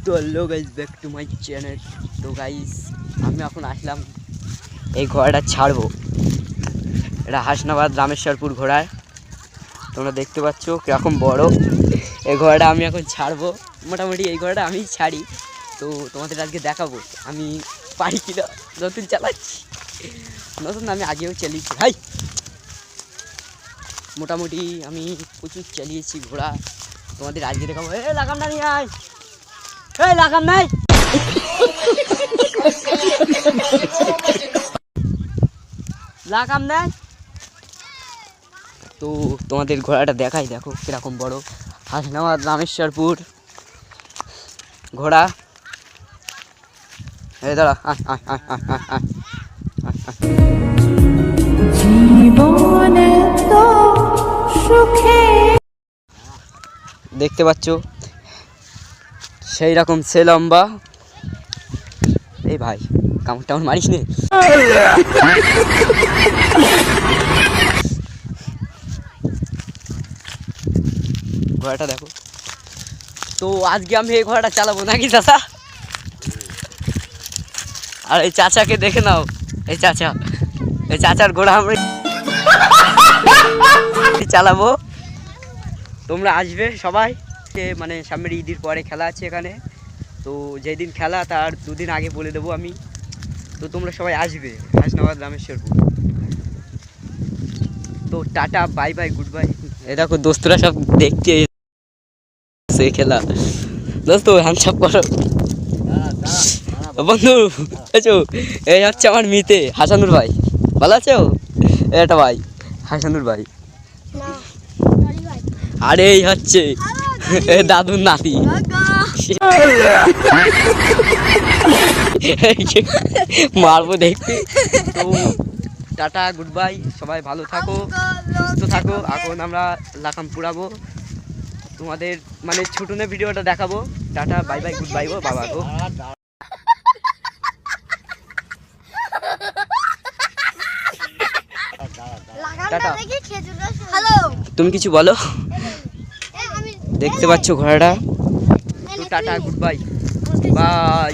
তো hello guys, back to my channel. তো guys আমি এখন আসলাম এই ঘোড়াটা ছাড়বো। এটা হাসনাবাদ রামেশ্বরপুর ঘোড়া, তোমরা দেখতে পাচ্ছ কীরকম বড়। এই ঘোড়াটা আমি এখন ছাড়বো, মোটামুটি এই ঘোড়াটা আমি ছাড়ি। তো তোমাদের আজকে দেখাবো আমি পারি কিনা। নতুন চালাচ্ছি, নতুন আমি আগেও চালিয়েছি ভাই, মোটামুটি আমি প্রচুর চালিয়েছি ঘোড়া। তোমাদের আজকে দেখাবো। এ লাগাম না নিয়ে আয়, এই লাগাম নাই, লাগাম নাই। তো তোমাদের ঘোড়াটা দেখাই, দেখো কিরকম বড়। হাসনাবাদ রামেশ্বরপুর ঘোড়া। এই দাঁড়া, দেখতে পাচ্ছ সেই রকম সে লম্বা। এই ভাই কামড় টামড় মারিস নে। ঘোড়াটা দেখো। তো আজকে আমি এই ঘোড়াটা চালাবো নাকি চাচা? আর এই চাচাকে দেখে নাও, এই চাচার ঘোড়া আমরা চালাবো। তোমরা আসবে সবাই, মানে সামনের ঈদের পরে খেলা আছে এখানে। তো যেদিন খেলা তার দুদিন আগে বলে দেবো আমি। তো তোমরা সবাই আসবে হাসনাবাদ রামেশ্বরপুর। তো tata, bye bye, goodbye. এ দেখো দোস্তরা সব দেখতে এসে খেলা। দোস্ত হ্যান্ডসাপ করো বন্ধু। আছো, এই হচ্ছে আমার মিতে হাসানুর ভাই। ভালো আছো? এটা ভাই হাসানুর ভাই। আরে এই হচ্ছে দাদুর নাতি। মারবো দেখতে। তো টাটা, গুড বাই, সবাই ভালো থাকো, সুস্থ থাকো। এখন আমরা লাকাম পুরাবো, তোমাদের মানে ছোটনে ভিডিওটা দেখাবো। Tata, bye bye, goodbye গো বাবা গো। টাটা। তুমি কিছু বলো। দেখতে পাচ্ছ ঘোড়াটা। তো টাটা, গুড বাই, বাই।